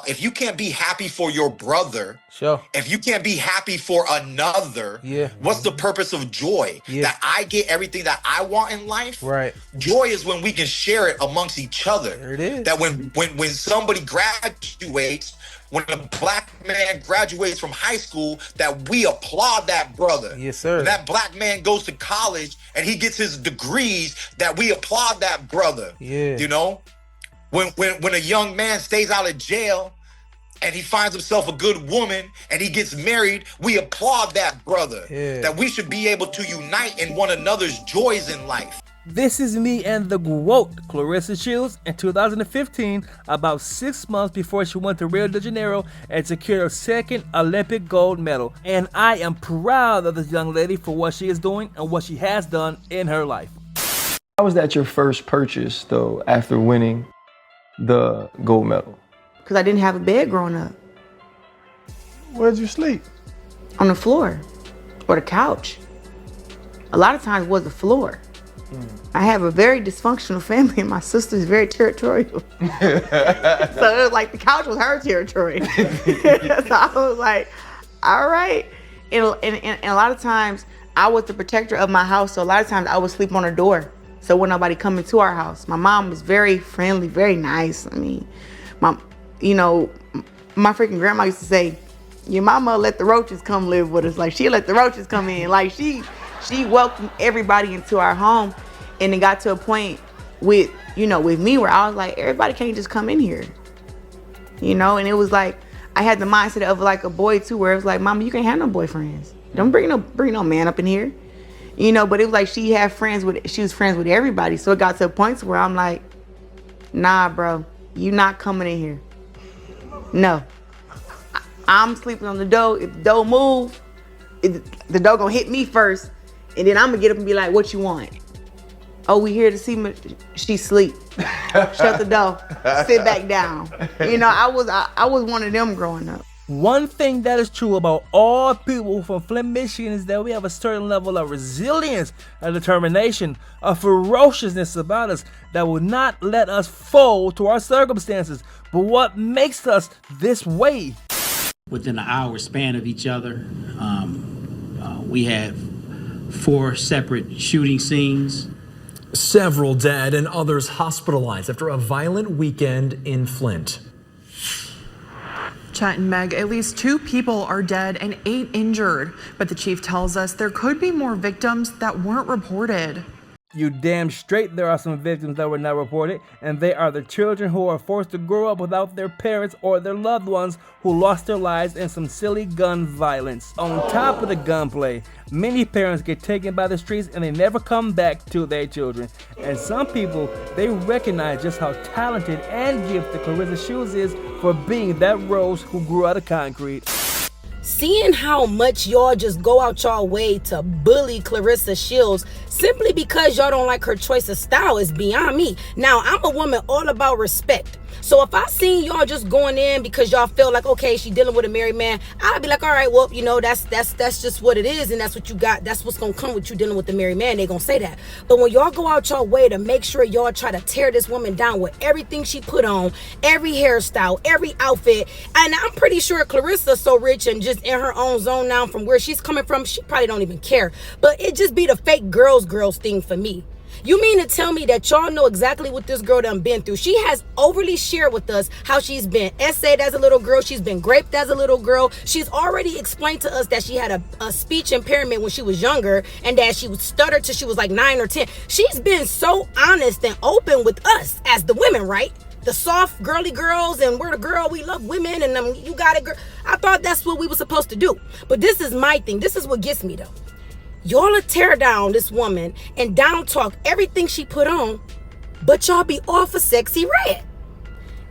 if you can't be happy for your brother, Sure. if you can't be happy for another, Yeah. what's the purpose of joy? Yeah. That I get everything that I want in life? Right. Joy is when we can share it amongst each other. There it is. That when somebody graduates, when a black man graduates from high school, that we applaud that brother. Yes, sir. When that black man goes to college and he gets his degrees, that we applaud that brother. Yeah. You know? When a young man stays out of jail and he finds himself a good woman and he gets married, we applaud that brother. Yeah. That we should be able to unite in one another's joys in life. This is me and the GWOAT, Claressa Shields, in 2015, about 6 months before she went to Rio de Janeiro and secured her second Olympic gold medal. And I am proud of this young lady for what she is doing and what she has done in her life. How was that your first purchase, though, after winning the gold medal? Because I didn't have a bed growing up. Where'd you sleep? On the floor or the couch. A lot of times it was the floor. I have a very dysfunctional family and my sister is very territorial. So it was like the couch was her territory. So I was like, all right. And a lot of times I was the protector of my house. So a lot of times I would sleep on her door. So when nobody come into our house. My mom was very friendly, very nice. I mean, my freaking grandma used to say, your mama let the roaches come live with us. Like she let the roaches come in. Like she welcomed everybody into our home. And it got to a point with me where I was like, everybody can't just come in here. And it was like, I had the mindset of like a boy too, where it was like, mama, you can't have no boyfriends. Don't bring no man up in here. But it was like she was friends with everybody. So it got to a point where I'm like, nah, bro, you not coming in here. No. I'm sleeping on the door. If the door move, the door gonna hit me first. And then I'm gonna get up and be like, what you want? Oh, we here to see me. She sleep. Shut the door. Sit back down. I was one of them growing up. One thing that is true about all people from Flint, Michigan is that we have a certain level of resilience, a determination, a ferociousness about us that will not let us fold to our circumstances. But what makes us this way? Within an hour span of each other, we have 4 separate shooting scenes. Several dead and others hospitalized after a violent weekend in Flint. Chet and Meg, at least 2 people are dead and 8 injured, but the chief tells us there could be more victims that weren't reported. You damn straight there are some victims that were not reported, and they are the children who are forced to grow up without their parents or their loved ones who lost their lives in some silly gun violence. On top of the gunplay, many parents get taken by the streets and they never come back to their children. And some people, they recognize just how talented and gifted Claressa Shields is for being that rose who grew out of concrete. Seeing how much y'all just go out y'all way to bully Claressa Shields simply because y'all don't like her choice of style is beyond me. Now, I'm a woman all about respect. So if I seen y'all just going in because y'all feel like, okay, she dealing with a married man, I'd be like, all right, well, that's just what it is, and that's what you got. That's what's gonna come with you dealing with the married man. They gonna say that. But when y'all go out y'all way to make sure y'all try to tear this woman down with everything she put on, every hairstyle, every outfit, and I'm pretty sure Claressa's so rich and just in her own zone now from where she's coming from, she probably don't even care. But it just be the fake girls thing for me. You mean to tell me that y'all know exactly what this girl done been through? She has overly shared with us how she's been essayed as a little girl. She's been raped as a little girl. She's already explained to us that she had a speech impairment when she was younger and that she would stutter till she was like 9 or 10. She's been so honest and open with us as the women, right? The soft, girly girls, and we're the girl, we love women, and you got it, girl. I thought that's what we were supposed to do. But this is my thing. This is what gets me, though. Y'all will tear down this woman and down talk everything she put on, but y'all be all for Sexy Red.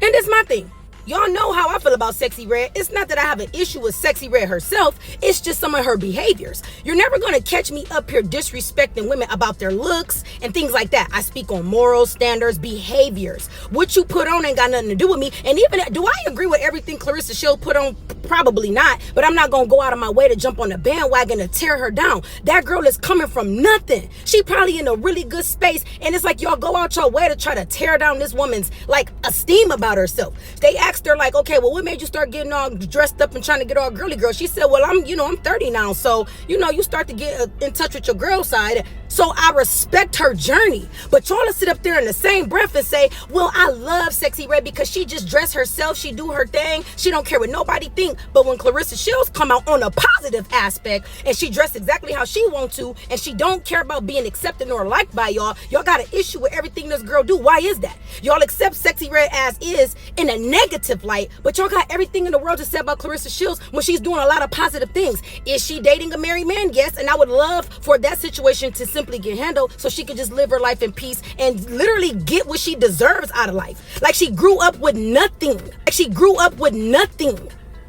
And that's my thing. Y'all know how I feel about Sexy Red. It's not that I have an issue with Sexy Red herself. It's just some of her behaviors. You're never going to catch me up here disrespecting women about their looks and things like that. I speak on morals, standards, behaviors. What you put on ain't got nothing to do with me. And even do I agree with everything Claressa Shields put on Probably not, but I'm not gonna go out of my way to jump on the bandwagon to tear her down. That girl is coming from nothing. She probably in a really good space, and it's like y'all go out your way to try to tear down this woman's like esteem about herself. They asked her like, okay, well, what made you start getting all dressed up and trying to get all girly girl? She said, well, I'm 30 now, so you start to get in touch with your girl side. So I respect her journey. But y'all to sit up there in the same breath and say, well, I love Sexy Red because she just dress herself, she do her thing, she don't care what nobody think. But when Claressa Shields come out on a positive aspect and she dressed exactly how she wants to, and she don't care about being accepted or liked by y'all got an issue with everything this girl do. Why is that? Y'all accept Sexy Red as is in a negative light, but y'all got everything in the world to say about Claressa Shields when she's doing a lot of positive things. Is she dating a married man? Yes, and I would love for that situation to simply get handled so she can just live her life in peace and literally get what she deserves out of life. Like she grew up with nothing.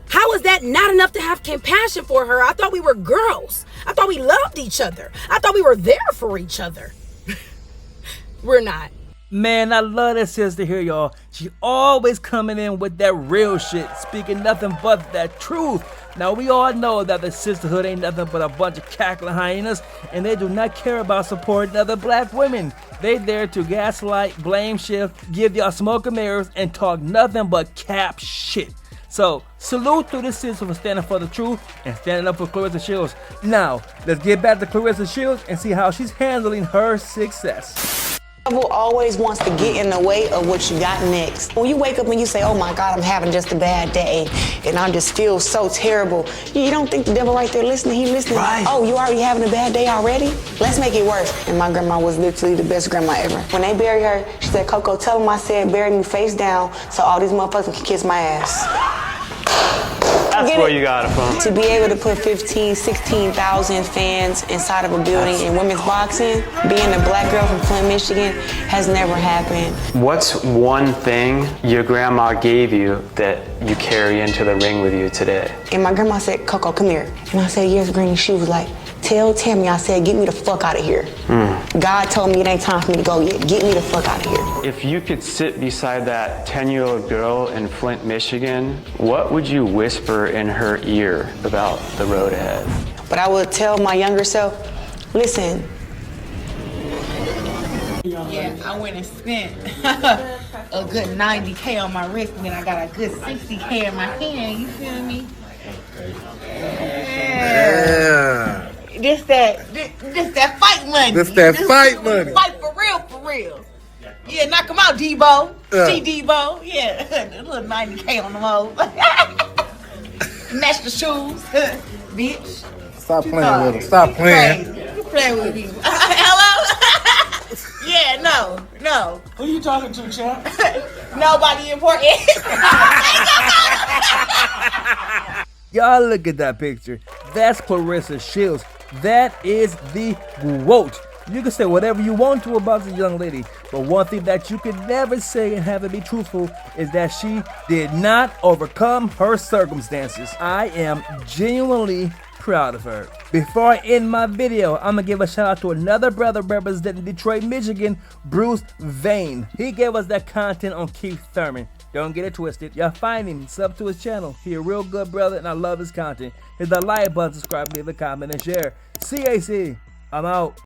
How is that not enough to have compassion for her? I thought we were girls. I thought we loved each other. I thought we were there for each other. We're not. Man, I love that sister here, y'all. She always coming in with that real shit, speaking nothing but that truth. Now, we all know that the sisterhood ain't nothing but a bunch of cackling hyenas, and they do not care about supporting other black women. They there to gaslight, blame shift, give y'all smoke and mirrors, and talk nothing but cap shit. So, salute to this sister for standing for the truth and standing up for Claressa Shields. Now, let's get back to Claressa Shields and see how she's handling her success. The devil always wants to get in the way of what you got next. When you wake up and you say, oh my God, I'm having just a bad day, and I just feel so terrible, you don't think the devil right there listening? He listening. Right. Oh, you already having a bad day already? Let's make it worse. And my grandma was literally the best grandma ever. When they buried her, she said, Coco, tell them I said bury me face down so all these motherfuckers can kiss my ass. That's where you got it from. To be able to put 15, 16,000 fans inside of a building in women's boxing, being a black girl from Flint, Michigan, has never happened. What's one thing your grandma gave you that you carry into the ring with you today? And my grandma said, Coco, come here. And I said, yes, Granny. She was like, tell Tammy, I said, get me the fuck out of here. God told me it ain't time for me to go yet. Get me the fuck out of here. If you could sit beside that 10-year-old girl in Flint, Michigan, what would you whisper in her ear about the road ahead? But I would tell my younger self, listen. Yeah, I went and spent a good 90K on my wrist, and then I got a good 60K in my hand. You feel me? Yeah. This that fight money. This fight money. Fight for real. Yeah, knock him out, Debo. See Debo. Yeah, a little 90K on the mode. Match the shoes, bitch. Stop playing with him. Stop playing. You playing with me. Hello? Yeah, no. Who you talking to, champ? Nobody important. Y'all look at that picture. That's Claressa Shields. That is the GOAT. You can say whatever you want to about this young lady, but one thing that you could never say and have it be truthful is that she did not overcome her circumstances. I am genuinely proud of her. Before I end my video, I'm gonna give a shout out to another brother representing Detroit, Michigan, Bruce Vane. He gave us that content on Keith Thurman. Don't get it twisted. Y'all find him, sub to his channel. He a real good brother and I love his content. Hit the like button, subscribe, leave a comment, and share. CAC, I'm out.